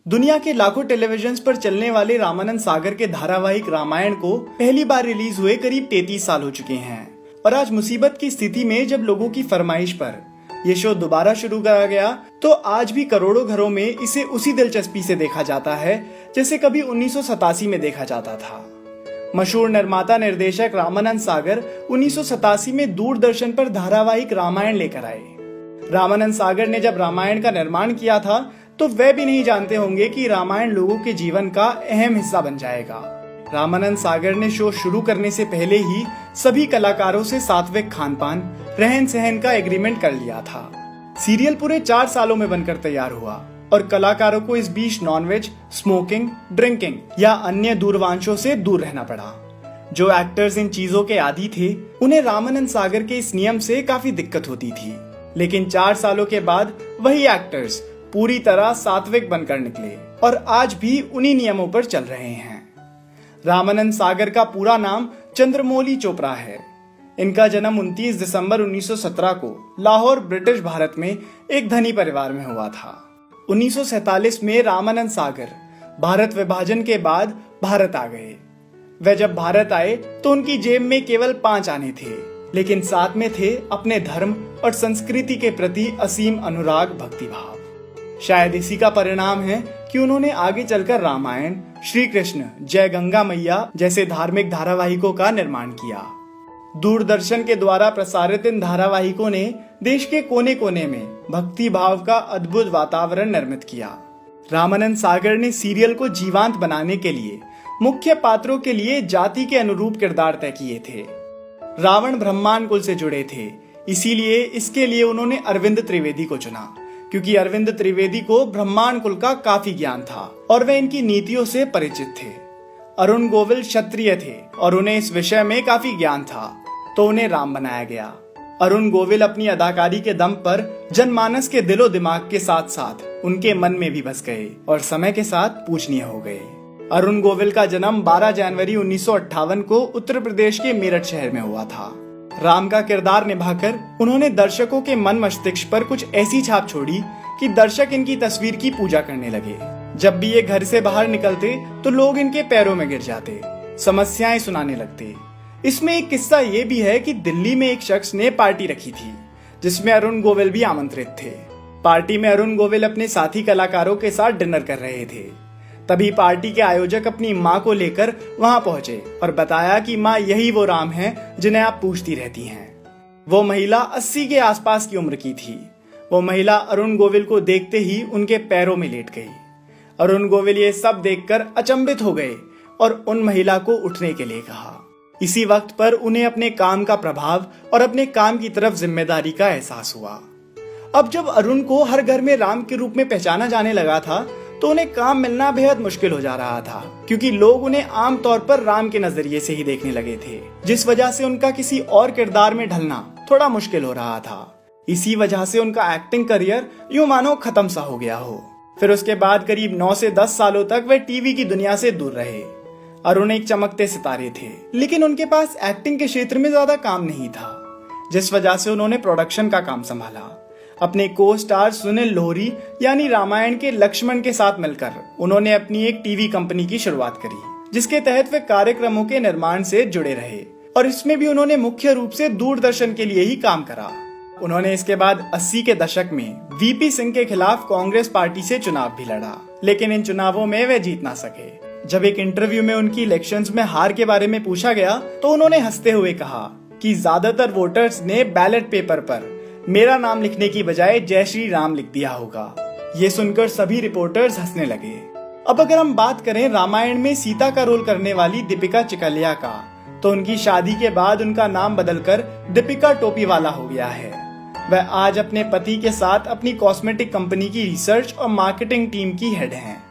दुनिया के लाखों टेलीविजन पर चलने वाले रामानंद सागर के धारावाहिक रामायण को पहली बार रिलीज हुए करीब 33 साल हो चुके हैं और आज मुसीबत की स्थिति में जब लोगों की फरमाइश पर ये शो दोबारा शुरू करा गया तो आज भी करोड़ों घरों में इसे उसी दिलचस्पी से देखा जाता है जैसे कभी 1987 में देखा जाता था। मशहूर निर्माता निर्देशक रामानंद सागर 1987 में दूरदर्शन पर धारावाहिक रामायण लेकर आए। रामानंद सागर ने जब रामायण का निर्माण किया था तो वे भी नहीं जानते होंगे कि रामायण लोगों के जीवन का अहम हिस्सा बन जाएगा। रामानंद सागर ने शो शुरू करने से पहले ही सभी कलाकारों से सात्विक खानपान रहन सहन का एग्रीमेंट कर लिया था। सीरियल पूरे 4 सालों में बनकर तैयार हुआ और कलाकारों को इस बीच नॉनवेज, स्मोकिंग, ड्रिंकिंग या अन्य दूरवांशों से दूर रहना पड़ा। जो एक्टर्स इन चीजों के आदी थे उन्हें रामानंद सागर के इस नियम से काफी दिक्कत होती थी, लेकिन 4 सालों के बाद वही एक्टर्स पूरी तरह सात्विक बनकर निकले और आज भी उन्हीं नियमों पर चल रहे हैं। रामानंद सागर का पूरा नाम चंद्रमौली चोपड़ा है। इनका जन्म 29 दिसंबर 1917 को लाहौर, ब्रिटिश भारत में एक धनी परिवार में हुआ था। 1947 में रामानंद सागर भारत विभाजन के बाद भारत आ गए। वे जब भारत आए तो उनकी जेब में केवल 5 आने थे, लेकिन साथ में थे अपने धर्म और संस्कृति के प्रति असीम अनुराग, भक्तिभाव। शायद इसी का परिणाम है कि उन्होंने आगे चलकर रामायण, श्री कृष्ण, जय गंगा मैया जैसे धार्मिक धारावाहिकों का निर्माण किया। दूरदर्शन के द्वारा प्रसारित इन धारावाहिकों ने देश के कोने कोने में भक्ति भाव का अद्भुत वातावरण निर्मित किया। रामानंद सागर ने सीरियल को जीवंत बनाने के लिए मुख्य पात्रों के लिए जाति के अनुरूप किरदार तय किए थे। रावण ब्राह्मण कुल से जुड़े थे, इसीलिए इसके लिए उन्होंने अरविंद त्रिवेदी को चुना, क्योंकि अरविंद त्रिवेदी को ब्राह्मण कुल का काफी ज्ञान था और वे इनकी नीतियों से परिचित थे। अरुण गोविल क्षत्रिय थे और उन्हें इस विषय में काफी ज्ञान था, तो उन्हें राम बनाया गया। अरुण गोविल अपनी अदाकारी के दम पर जनमानस के दिलो दिमाग के साथ साथ उनके मन में भी बस गए और समय के साथ पूजनीय हो गए। अरुण गोविल का जन्म 12 जनवरी 1958 को उत्तर प्रदेश के मेरठ शहर में हुआ था। राम का किरदार निभाकर उन्होंने दर्शकों के मन मस्तिष्क पर कुछ ऐसी छाप छोड़ी कि दर्शक इनकी तस्वीर की पूजा करने लगे। जब भी ये घर से बाहर निकलते तो लोग इनके पैरों में गिर जाते, समस्याएं सुनाने लगते। इसमें एक किस्सा ये भी है कि दिल्ली में एक शख्स ने पार्टी रखी थी जिसमें अरुण गोविल भी आमंत्रित थे। पार्टी में अरुण गोविल अपने साथी कलाकारों के साथ डिनर कर रहे थे। तभी पार्टी के आयोजक अपनी माँ को लेकर वहां पहुंचे और बताया कि माँ यही वो राम हैं जिन्हें आप पूछती रहती हैं। वो महिला 80 के आसपास की उम्र की थी। वो महिला अरुण गोविल को देखते ही उनके पैरों में लेट गई। अरुण गोविल ये सब देखकर अचंभित हो गए और उन महिला को उठने के लिए कहा। इसी वक्त पर उन्हें अपने काम का प्रभाव और अपने काम की तरफ जिम्मेदारी का एहसास हुआ। अब जब अरुण को हर घर में राम के रूप में पहचाना जाने लगा था तो उन्हें काम मिलना बेहद मुश्किल हो जा रहा था, क्योंकि लोग उन्हें आम तौर पर राम के नजरिए से ही देखने लगे थे, जिस वजह से उनका किसी और किरदार में ढलना थोड़ा मुश्किल हो रहा था। इसी वजह से उनका एक्टिंग करियर यूं मानो खत्म सा हो गया हो। फिर उसके बाद करीब 9 से 10 सालों तक वे टीवी की दुनिया से दूर रहे। अरुण एक चमकते सितारे थे, लेकिन उनके पास एक्टिंग के क्षेत्र में ज्यादा काम नहीं था, जिस वजह से उन्होंने प्रोडक्शन का काम संभाला। अपने को स्टार सुनील लोहरी यानी रामायण के लक्ष्मण के साथ मिलकर उन्होंने अपनी एक टीवी कंपनी की शुरुआत करी, जिसके तहत वे कार्यक्रमों के निर्माण से जुड़े रहे और इसमें भी उन्होंने मुख्य रूप से दूरदर्शन के लिए ही काम करा। उन्होंने इसके बाद 80 के दशक में वीपी सिंह के खिलाफ कांग्रेस पार्टी से चुनाव भी लड़ा, लेकिन इन चुनावों में वे जीत ना सके। जब एक इंटरव्यू में उनकी इलेक्शंस में हार के बारे में पूछा गया तो उन्होंने हंसते हुए कहा कि ज्यादातर वोटर्स ने बैलेट पेपर पर मेरा नाम लिखने की बजाय जय श्री राम लिख दिया होगा। ये सुनकर सभी रिपोर्टर्स हंसने लगे। अब अगर हम बात करें रामायण में सीता का रोल करने वाली दीपिका चिकलिया का, तो उनकी शादी के बाद उनका नाम बदलकर दीपिका टोपीवाला हो गया है। वह आज अपने पति के साथ अपनी कॉस्मेटिक कंपनी की रिसर्च और मार्केटिंग टीम की हेड हैं।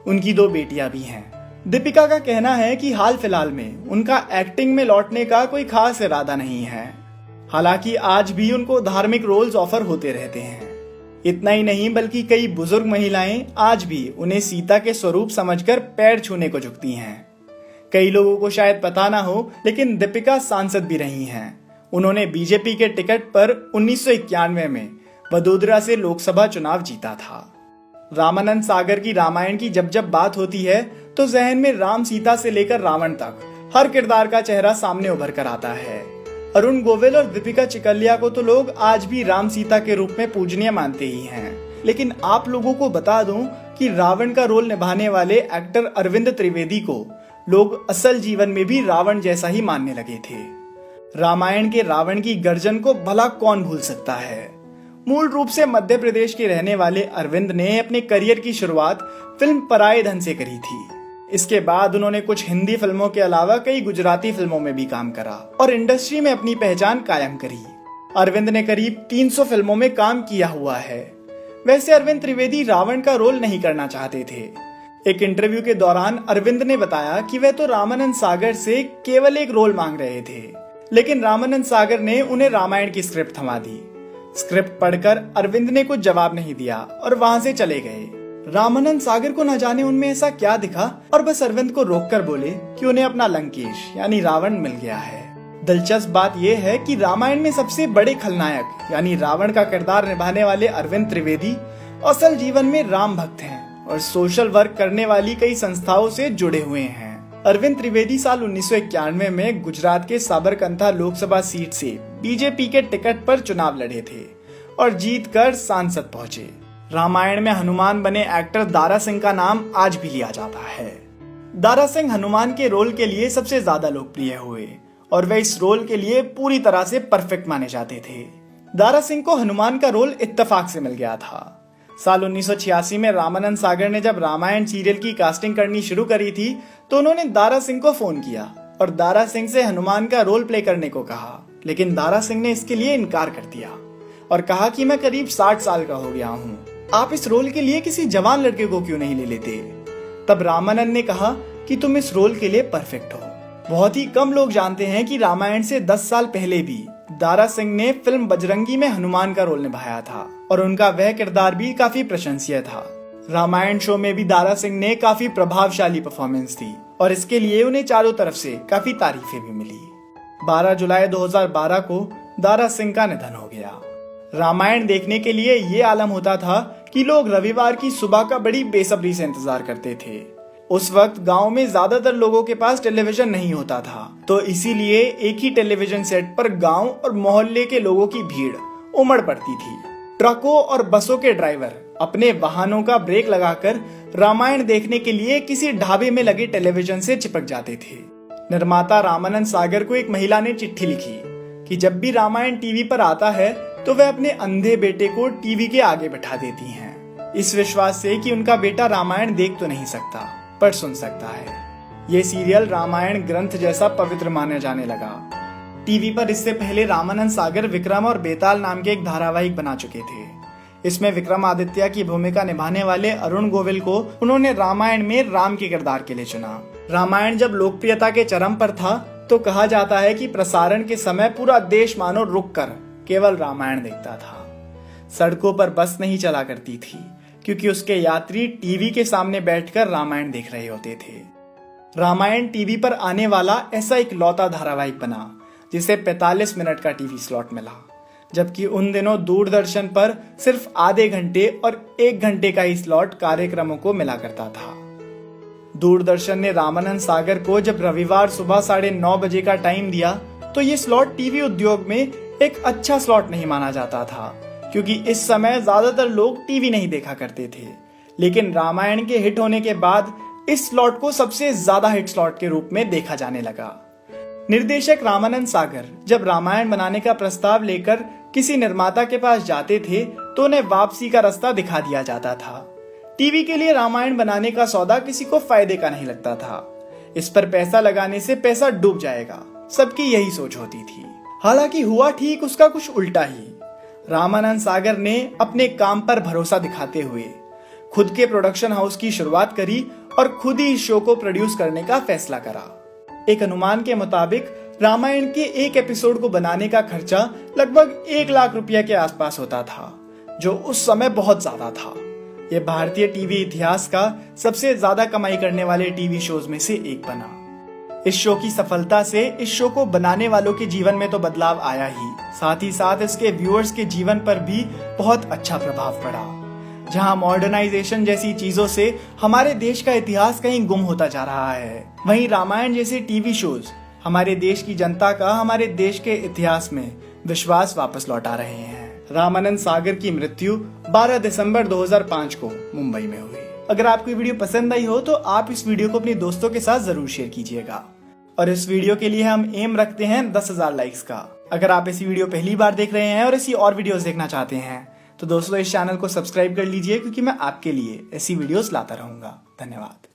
उनकी 2 बेटियां भी हैं। दीपिका का कहना है कि हाल फिलहाल में उनका एक्टिंग में लौटने का कोई खास इरादा नहीं है, हालांकि आज भी उनको धार्मिक रोल्स ऑफर होते रहते हैं। इतना ही नहीं बल्कि कई बुजुर्ग महिलाएं आज भी उन्हें सीता के स्वरूप समझकर पैर छूने को झुकती हैं। कई लोगों को शायद पता ना हो, लेकिन दीपिका सांसद भी रही हैं। उन्होंने बीजेपी के टिकट पर 1991 में वडोदरा से लोकसभा चुनाव जीता था। रामानंद सागर की रामायण की जब जब बात होती है तो जहन में राम सीता से लेकर रावण तक हर किरदार का चेहरा सामने उभर कर आता है। अरुण गोविल और दीपिका चिकलिया को तो लोग आज भी राम सीता के रूप में पूजनीय मानते ही हैं, लेकिन आप लोगों को बता दूं कि रावण का रोल निभाने वाले एक्टर अरविंद त्रिवेदी को लोग असल जीवन में भी रावण जैसा ही मानने लगे थे। रामायण के रावण की गर्जन को भला कौन भूल सकता है। मूल रूप से मध्य प्रदेश के रहने वाले अरविंद ने अपने करियर की शुरुआत फिल्म पराये धन से करी थी। इसके बाद उन्होंने कुछ हिंदी फिल्मों के अलावा कई गुजराती फिल्मों में भी काम करा और इंडस्ट्री में अपनी पहचान कायम करी। अरविंद ने करीब 300 फिल्मों में काम किया हुआ है। वैसे अरविंद त्रिवेदी रावण का रोल नहीं करना चाहते थे। एक इंटरव्यू के दौरान अरविंद ने बताया कि वह तो रामानंद सागर से केवल एक रोल मांग रहे थे, लेकिन रामानंद सागर ने उन्हें रामायण की स्क्रिप्ट थमा दी। स्क्रिप्ट पढ़कर अरविंद ने कुछ जवाब नहीं दिया और वहां से चले गए। रामानंद सागर को न जाने उनमें ऐसा क्या दिखा और बस अरविंद को रोककर बोले कि उन्हें अपना लंकेश यानी रावण मिल गया है। दिलचस्प बात यह है कि रामायण में सबसे बड़े खलनायक यानी रावण का किरदार निभाने वाले अरविंद त्रिवेदी असल जीवन में राम भक्त हैं और सोशल वर्क करने वाली कई संस्थाओं से जुड़े हुए हैं। अरविंद त्रिवेदी साल 1991 में गुजरात के साबरकंठा लोकसभा सीट से बीजेपी के टिकट पर चुनाव लड़े थे और जीतकर सांसद पहुंचे। रामायण में हनुमान बने एक्टर दारा सिंह का नाम आज भी लिया जाता है। दारा सिंह हनुमान के रोल के लिए सबसे ज्यादा लोकप्रिय हुए और वे इस रोल के लिए पूरी तरह से परफेक्ट माने जाते थे। दारा सिंह को हनुमान का रोल इत्तेफाक से मिल गया था। साल 1986 में रामानंद सागर ने जब रामायण सीरियल की कास्टिंग करनी शुरू करी थी तो उन्होंने दारा सिंह को फोन किया और दारा सिंह से हनुमान का रोल प्ले करने को कहा, लेकिन दारा सिंह ने इसके लिए इनकार कर दिया और कहा कि मैं करीब 60 साल का हो गया हूँ, आप इस रोल के लिए किसी जवान लड़के को क्यों नहीं ले लेते। तब रामानंद ने कहा कि तुम इस रोल के लिए परफेक्ट हो। बहुत ही कम लोग जानते हैं कि रामायण से 10 साल पहले भी दारा सिंह ने फिल्म बजरंगी में हनुमान का रोल निभाया था और उनका वह किरदार भी काफी प्रशंसीय था। रामायण शो में भी दारा सिंह ने काफी प्रभावशाली परफॉर्मेंस दी और इसके लिए उन्हें चारों तरफ से काफी तारीफें भी मिली। 12 जुलाई 2012 को दारा सिंह का निधन हो गया। रामायण देखने के लिए ये आलम होता था कि लोग रविवार की सुबह का बड़ी बेसब्री से इंतजार करते थे। उस वक्त गांव में ज्यादातर लोगों के पास टेलीविजन नहीं होता था, तो इसीलिए एक ही टेलीविजन सेट पर गांव और मोहल्ले के लोगों की भीड़ उमड़ पड़ती थी। ट्रकों और बसों के ड्राइवर अपने वाहनों का ब्रेक लगाकर रामायण देखने के लिए किसी ढाबे में लगे टेलीविजन से चिपक जाते थे। निर्माता रामानंद सागर को एक महिला ने चिट्ठी लिखी कि जब भी रामायण टीवी पर आता है तो वह अपने अंधे बेटे को टीवी के आगे बैठा देती हैं, इस विश्वास से कि उनका बेटा रामायण देख तो नहीं सकता पर सुन सकता है। ये सीरियल रामायण ग्रंथ जैसा पवित्र माने जाने लगा। टीवी पर इससे पहले रामानंद सागर विक्रम और बेताल नाम के एक धारावाहिक बना चुके थे। इसमें विक्रमादित्य की भूमिका निभाने वाले अरुण गोविल को उन्होंने रामायण में राम के किरदार के लिए चुना। रामायण जब लोकप्रियता के चरम पर था तो कहा जाता है कि प्रसारण के समय पूरा देश मानो रुक कर केवल रामायण देखता था। सड़कों पर बस नहीं चला करती थी क्योंकि उसके यात्री टीवी के सामने बैठकर रामायण देख रहे होते थे। रामायण टीवी पर आने वाला ऐसा एक लौता धारावाहिक बना जिसे 45 मिनट का टीवी स्लॉट मिला, जबकि उन दिनों दूरदर्शन पर सिर्फ आधे घंटे और 1 घंटे का ही स्लॉट कार्यक्रमों को मिला करता था। दूरदर्शन ने रामानंद सागर को जब रविवार सुबह 9:30 बजे का टाइम दिया तो ये स्लॉट टीवी उद्योग में एक अच्छा स्लॉट नहीं माना जाता था, क्योंकि इस समय ज्यादातर लोग टीवी नहीं देखा करते थे। लेकिन रामायण के हिट होने के बाद इस स्लॉट को सबसे ज्यादा हिट स्लॉट के रूप में देखा जाने लगा। निर्देशक रामानंद सागर जब रामायण बनाने का प्रस्ताव लेकर किसी निर्माता के पास जाते थे तो उन्हें वापसी का रास्ता दिखा दिया जाता था। टीवी के लिए रामायण बनाने का सौदा किसी को फायदे का नहीं लगता था। इस पर पैसा लगाने से पैसा डूब जाएगा, सबकी यही सोच होती थी। हालांकि हुआ ठीक उसका कुछ उल्टा ही। रामानंद सागर ने अपने काम पर भरोसा दिखाते हुए खुद के प्रोडक्शन हाउस की शुरुआत करी और खुद ही इस शो को प्रोड्यूस करने का फैसला करा। एक अनुमान के मुताबिक रामायण के एक एपिसोड को बनाने का खर्चा लगभग 1 लाख रुपया के आसपास होता था, जो उस समय बहुत ज्यादा था। यह भारतीय टीवी इतिहास का सबसे ज्यादा कमाई करने वाले टीवी शोज में से एक बना। इस शो की सफलता से इस शो को बनाने वालों के जीवन में तो बदलाव आया ही, साथ ही साथ इसके व्यूअर्स के जीवन पर भी बहुत अच्छा प्रभाव पड़ा। जहां मॉडर्नाइजेशन जैसी चीजों से हमारे देश का इतिहास कहीं गुम होता जा रहा है, वहीं रामायण जैसे टीवी शोज हमारे देश की जनता का हमारे देश के इतिहास में विश्वास वापस लौटा रहे हैं। रामानंद सागर की मृत्यु 12 दिसंबर 2005 को मुंबई में हुई। अगर आपको ये वीडियो पसंद आई हो तो आप इस वीडियो को अपने दोस्तों के साथ जरूर शेयर कीजिएगा। और इस वीडियो के लिए हम एम रखते हैं 10,000 लाइक्स का। अगर आप ऐसी वीडियो पहली बार देख रहे हैं और ऐसी और वीडियोस देखना चाहते हैं तो दोस्तों इस चैनल को सब्सक्राइब कर लीजिए, क्योंकि मैं आपके लिए ऐसी वीडियोस लाता रहूंगा। धन्यवाद।